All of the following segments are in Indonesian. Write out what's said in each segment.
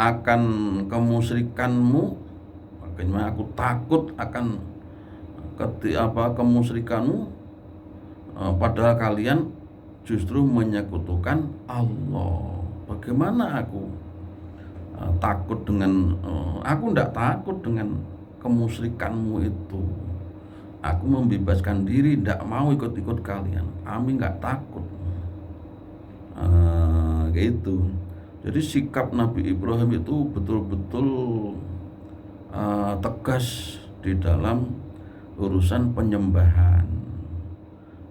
akan kemusyrikanmu, makanya aku takut akan kemusyrikanmu, padahal kalian justru menyekutukan Allah. Bagaimana aku takut dengan aku tidak takut dengan kemusyrikanmu itu. Aku membebaskan diri, tidak mau ikut-ikut kalian. Kami nggak takut. Gitu. Jadi sikap Nabi Ibrahim itu betul-betul tegas di dalam urusan penyembahan.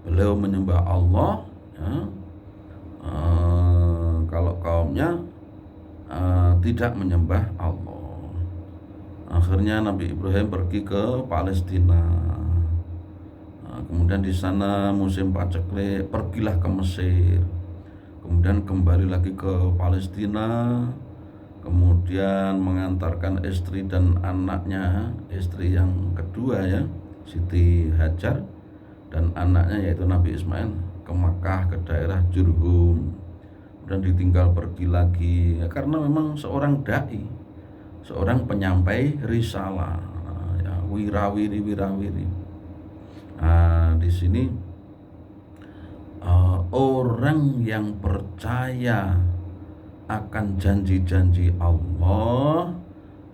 Beliau menyembah Allah, ya. Kalau kaumnya tidak menyembah Allah. Akhirnya Nabi Ibrahim pergi ke Palestina. Kemudian di sana musim paceklik, pergilah ke Mesir. Kemudian kembali lagi ke Palestina. Kemudian mengantarkan istri dan anaknya, istri yang kedua ya, Siti Hajar, dan anaknya yaitu Nabi Ismail ke Makkah, ke daerah Jurhum. Dan ditinggal pergi lagi ya, karena memang seorang dai, seorang penyampai risalah, ya, wirawiri. Di sini orang yang percaya akan janji-janji Allah,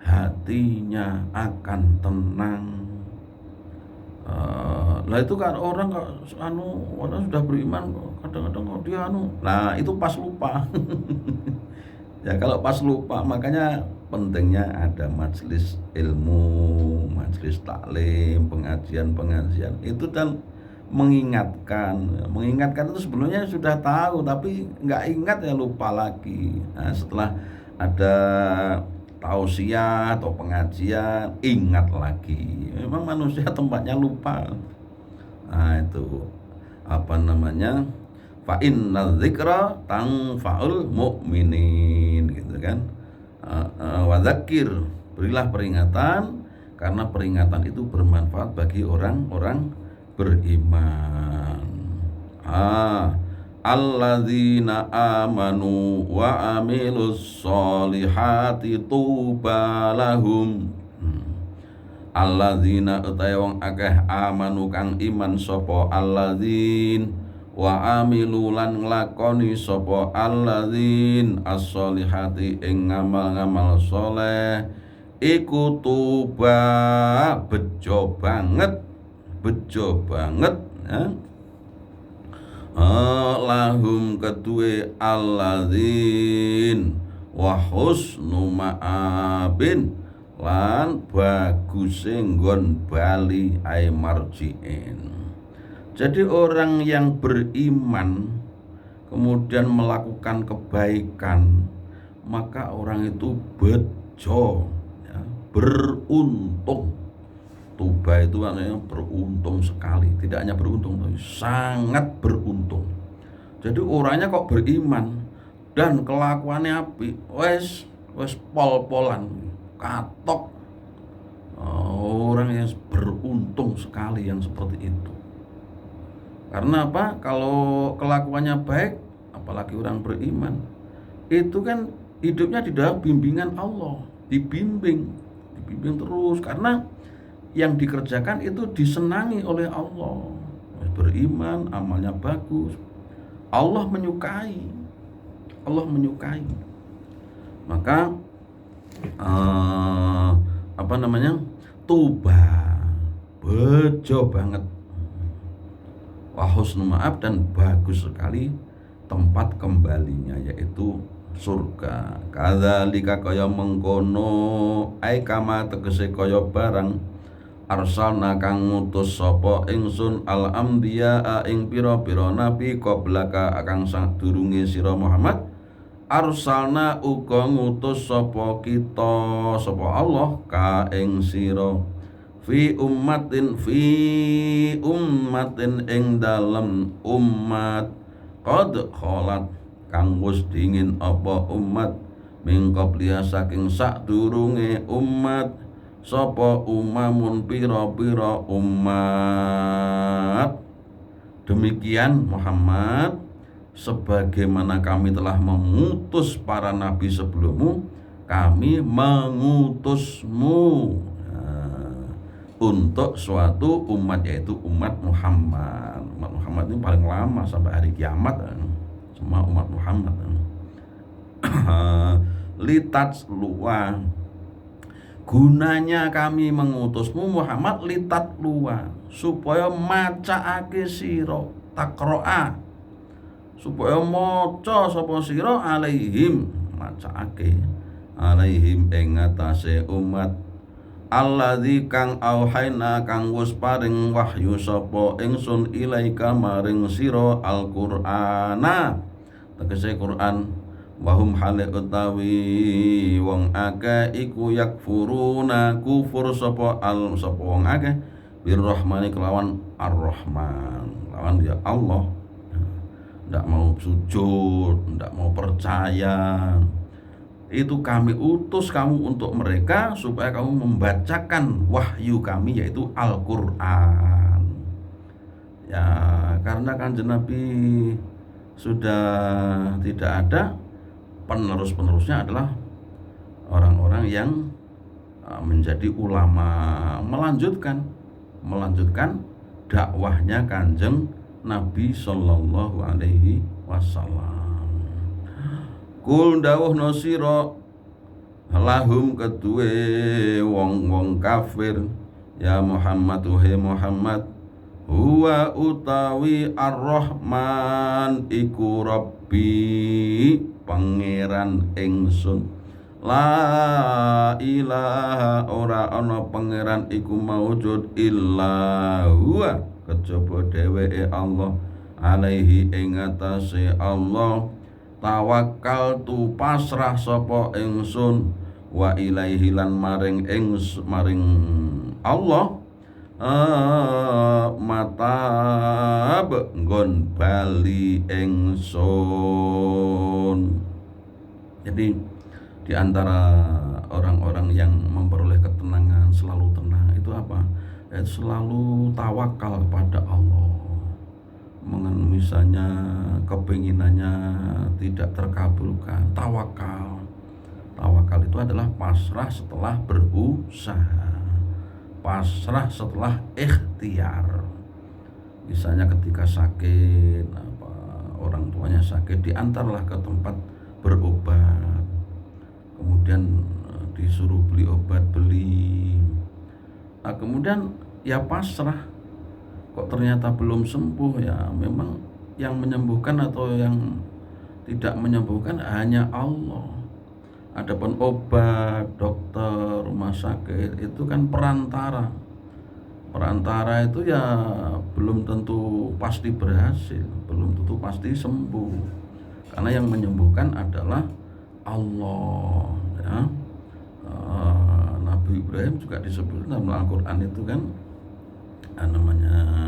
hatinya akan tenang. Lah itu kan orang sudah beriman kadang-kadang dia nah itu pas lupa. Ya kalau pas lupa, makanya pentingnya ada majelis ilmu, majelis taklim, pengajian itu, dan mengingatkan itu sebenarnya sudah tahu tapi nggak ingat ya, lupa lagi. Nah, setelah ada tausiah atau pengajian, ingat lagi. Memang manusia tempatnya lupa. Nah itu fa inna dzikra tanfa'ul mu'minin, gitu kan. Wa dzakir, berilah peringatan, karena peringatan itu bermanfaat bagi orang-orang beriman. Alladzina amanu wa amilus solihati tuba lahum. Alladzina utai wong akeh amanu kang iman sapa alladzin, wa amilu lan nglakoni sapa alladzin as-solihati ing ngamal-ngamal soleh, iku tuba bejo banget ya. Lahum kedue alladzin wa husnu ma'abin, lan baguse nggon bali ay marjiin. Jadi orang yang beriman kemudian melakukan kebaikan, maka orang itu bejo ya, beruntung. Tuba itu artinya beruntung sekali, tidak hanya beruntung tapi sangat beruntung. Jadi orangnya kok beriman dan kelakuannya apik, wes pol-polan, katok. Orang yang beruntung sekali yang seperti itu. Karena apa? Kalau kelakuannya baik, apalagi orang beriman, itu kan hidupnya di dalam bimbingan Allah, dibimbing terus, karena yang dikerjakan itu disenangi oleh Allah. Beriman, amalnya bagus, Allah menyukai. Maka tuba bejo banget, wa husnu ma'ab, dan bagus sekali tempat kembalinya, yaitu surga. Kadzalika kaya mengkono, ai kama tegese kaya barang arsalna kang ngutus sapa ingsun al anbiya ing pira-pira nabi qablaka kang sadurunge sira Muhammad. Arsalna uga ngutus sapa kita, sapa Allah ka ing sira fi ummatin ing dalem umat qad kholat kang wis dingin apa umat min qabliha saking sadurunge umat sapa umamun pira-pira umat. Demikian Muhammad, sebagaimana kami telah mengutus para nabi sebelummu, kami mengutusmu untuk suatu umat, yaitu umat Muhammad. Umat Muhammad ini paling lama sampai hari kiamat, semua umat Muhammad. Litat luwa, gunanya kami mengutusmu Muhammad litat luwa, supaya macaake sira, takroa, supaya maca sapa sira alaihim, macaake alaihim ing ngatasé umat, alladzi kang auhaina kang wis paring wahyu sapa ingsun ilaika maring sira Al-Qur'ana, tegese Quran. Wahum hale utawi wong akeh iku yakfuruna kufur sapa wong akeh birrahmani kelawan ar-Rahman, lawan ya Allah, ndak mau sujud, ndak mau percaya. Itu kami utus kamu untuk mereka supaya kamu membacakan wahyu kami, yaitu Al-Qur'an. Ya, karena Kanjeng Nabi sudah tidak ada, penerus-penerusnya adalah orang-orang yang menjadi ulama, melanjutkan dakwahnya Kanjeng Nabi sallallahu alaihi wasallam. Kul dawuhna sira lahum kedue wong-wong kafir, ya Muhammad he Muhammad, huwa utawi ar-Rahman iku Rabbi pangeran ingsun, la ilaha ora ana pangeran iku maujud illa huwa kejaba dheweke Allah, alaihi ing atase Allah tawakkal tu pasrah sapa ingsun, wa ilaihi lan maring Allah matab nggon bali ingsun. Jadi di antara orang-orang yang memperoleh ketenangan, selalu tenang, itu apa? Itu selalu tawakal kepada Allah. Misalnya kepinginannya tidak terkabulkan, tawakal itu adalah pasrah setelah berusaha, pasrah setelah ikhtiar. Misalnya ketika sakit, orang tuanya sakit, diantarlah ke tempat berobat, kemudian disuruh beli obat, kemudian ya pasrah. Kok ternyata belum sembuh, ya memang yang menyembuhkan atau yang tidak menyembuhkan hanya Allah. Adapun obat, dokter, rumah sakit itu kan perantara itu ya belum tentu pasti berhasil, belum tentu pasti sembuh, karena yang menyembuhkan adalah Allah, ya. Nabi Ibrahim juga disebut dalam Al-Quran itu kan namanya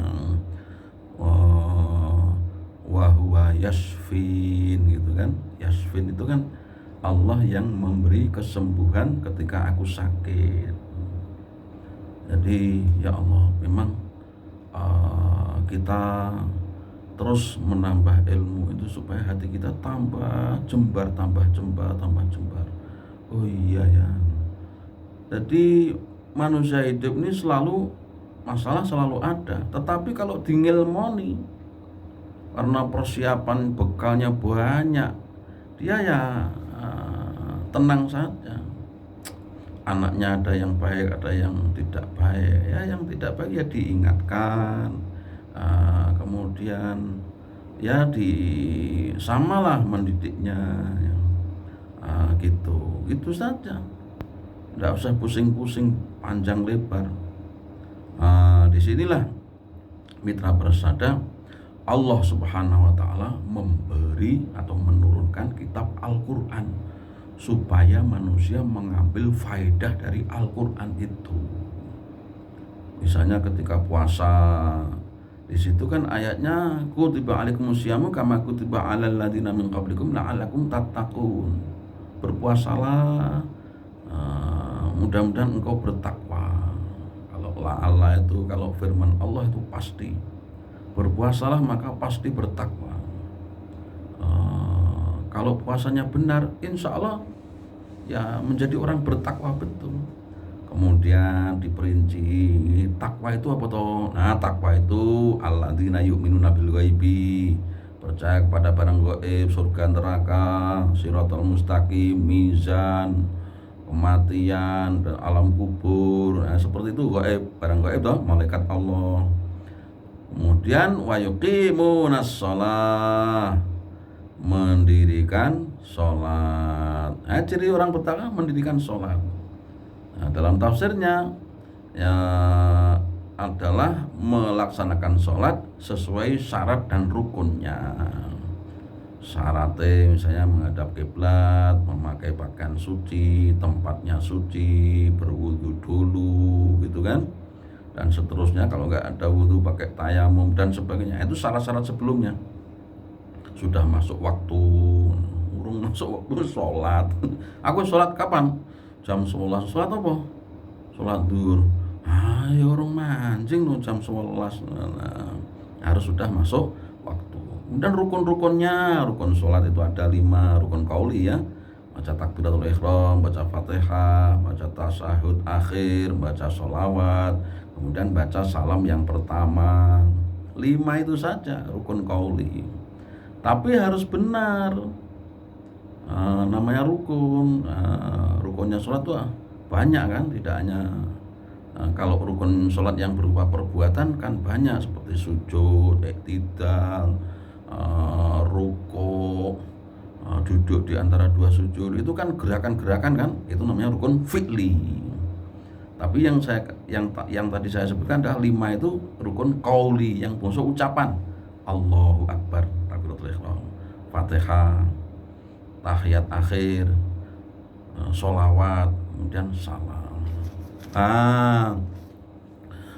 wahuwa yasfin gitu kan. Yasfin itu kan Allah yang memberi kesembuhan ketika aku sakit. Jadi ya Allah, memang kita terus menambah ilmu itu supaya hati kita tambah jembar. Oh iya ya. Jadi manusia hidup ini masalah selalu ada, tetapi kalau dingilmoni karena persiapan bekalnya banyak, dia ya tenang saja. Anaknya ada yang baik, ada yang tidak baik. Ya yang tidak baik ya diingatkan, kemudian ya samalah mendidiknya, gitu saja. Tidak usah pusing-pusing panjang lebar. Disinilah mitra bersada Allah Subhanahu wa Ta'ala memberi atau menurunkan kitab Al-Quran supaya manusia mengambil faedah dari Al-Quran itu. Misalnya ketika puasa, di situ kan ayatnya kutiba alaikumusyamu kama kutiba alal ladzina min qablikum la'allakum tattaqun. Berpuasalah, mudah-mudahan engkau bertakwa. Kalau Allah itu, kalau firman Allah itu pasti. Berpuasalah maka pasti bertakwa. Kalau puasanya benar, insya Allah ya menjadi orang bertakwa betul. Kemudian diperinci takwa itu apa toh? Nah, takwa itu alladzina yu'minuna bil ghaibi, percaya kepada barang gaib, surga neraka, siratal mustaqim, mizan, kematian dan alam kubur. Nah, seperti itu gaib, barang gaib toh, malaikat Allah. Kemudian wa yuqimunas shalah, mendirikan sholat. Nah, ciri orang bertakwa mendirikan sholat. Nah, dalam tafsirnya ya adalah melaksanakan sholat sesuai syarat dan rukunnya. Syaratnya misalnya menghadap kiblat, memakai pakaian suci, tempatnya suci, berwudu dulu, gitu kan? Dan seterusnya, kalau nggak ada wudu pakai tayamum dan sebagainya. Itu syarat-syarat sebelumnya. Sudah masuk waktu, urung masuk waktu sholat. Aku sholat kapan? Jam 11. Sholat apa? Sholat duhur. Ya orang mancing tuh jam 11. Nah, harus sudah masuk waktu. Kemudian rukun-rukunnya, rukun sholat itu ada 5 rukun qauli ya. Baca takbiratul ihram, baca fatihah, baca tasyahud akhir, baca sholawat, kemudian baca salam yang pertama. 5 itu saja rukun qauli. Tapi harus benar. Namanya rukun. Rukunnya sholat tuh banyak kan, tidak hanya kalau rukun sholat yang berupa perbuatan kan banyak, seperti sujud, iktidal, ruku, duduk di antara 2 sujud, itu kan gerakan-gerakan kan, itu namanya rukun fi'li. Tapi yang tadi saya sebutkan adalah 5 itu rukun qauli, yang bangsa ucapan. Allahu Akbar, takbiratul ihram, Fatihah, tahiyat akhir, sholawat, kemudian salam.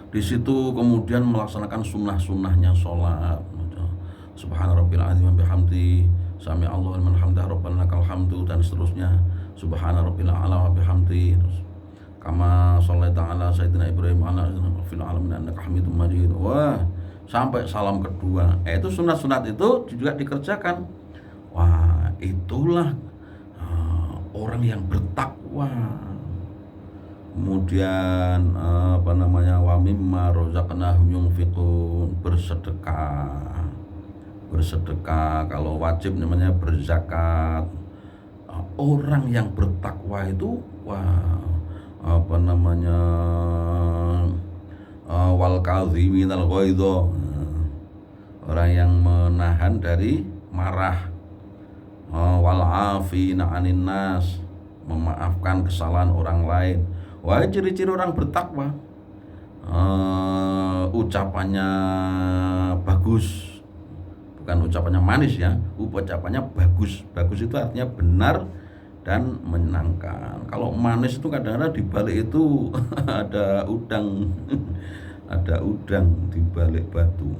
Di situ kemudian melaksanakan sunnah-sunnahnya sholat. Subhana rabbil azim wa bihamdi, sami Allahu liman hamdah, rabbana lakal hamdu, dan seterusnya. Subhana rabbil a'la wa bihamdi, kama shallaita ala sayyidina Ibrahim ala fil alamin innaka Hamidum Majid. Wah, sampai salam kedua. Itu sunat-sunat itu juga dikerjakan. Wah, itulah orang yang bertakwa. Kemudian wa mimma razaqnahum yunfiqun, bersedekah, kalau wajib namanya berzakat. Orang yang bertakwa itu wal kadhiminal ghaidha, orang yang menahan dari marah, wal afina 'anin nas, memaafkan kesalahan orang lain. Wah, ciri-ciri orang bertakwa. Ucapannya bagus, bukan ucapannya manis ya, ucapannya bagus. Bagus itu artinya benar dan menyenangkan. Kalau manis itu kadang-kadang di balik itu ada udang, ada udang di balik batu.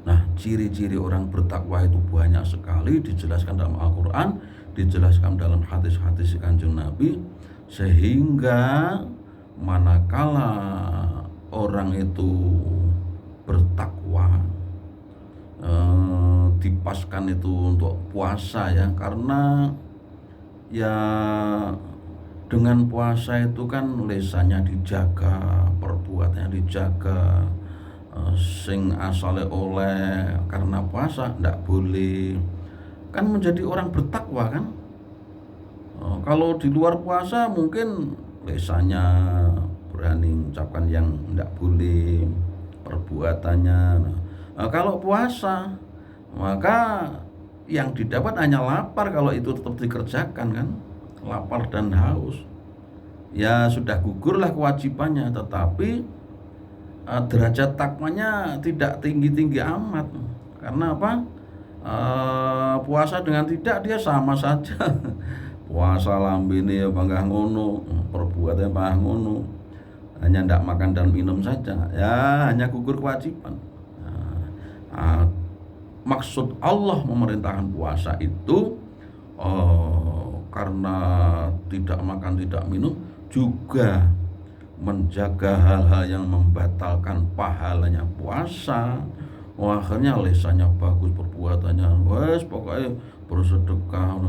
Nah, ciri-ciri orang bertakwa itu banyak sekali, dijelaskan dalam Al-Quran, dijelaskan dalam hadis-hadis Kanjeng Nabi, sehingga manakala orang itu bertakwa, dipaskan itu untuk puasa ya, karena ya dengan puasa itu kan lesannya dijaga, perbuatannya dijaga, sing asale oleh karena puasa ndak boleh, kan menjadi orang bertakwa kan. Kalau di luar puasa mungkin lesannya berani mengucapkan yang ndak boleh, perbuatannya. Kalau puasa maka yang didapat hanya lapar, kalau itu tetap dikerjakan kan, lapar dan haus. Ya sudah gugurlah kewajibannya, tetapi derajat takwanya tidak tinggi-tinggi amat. Karena apa? Puasa dengan tidak dia sama saja. Puasa lambene ya panggah ngono, perbuatannya panggah ngono, hanya ndak makan dan minum saja, ya hanya gugur kewajiban. Maksud Allah memerintahkan puasa itu karena tidak makan tidak minum juga menjaga hal-hal yang membatalkan pahalanya puasa. Akhirnya lesannya bagus, perbuatannya wes pokoknya bersedekah,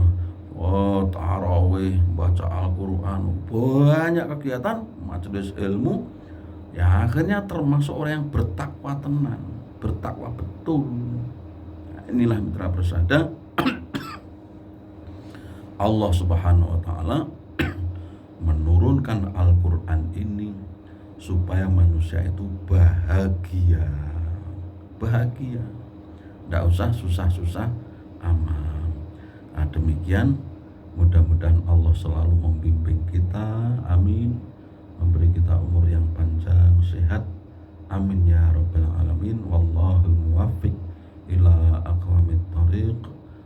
oh tarawih, baca Al-Quran, banyak kegiatan majelis ilmu. Ya akhirnya termasuk orang yang bertakwa tenan, bertakwa betul. Nah, inilah mitra bersada Allah Subhanahu wa taala menurunkan Al-Quran ini supaya manusia itu bahagia. Bahagia, tidak usah susah-susah amal. Nah, demikian, mudah-mudahan Allah selalu membimbing kita, amin, memberi kita umur yang panjang, sehat, amin ya rabbal alamin. Wallahul muwaffiq ila aqwamit thoriq.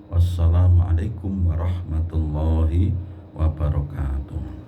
Wassalamualaikum warahmatullahi wabarakatuh.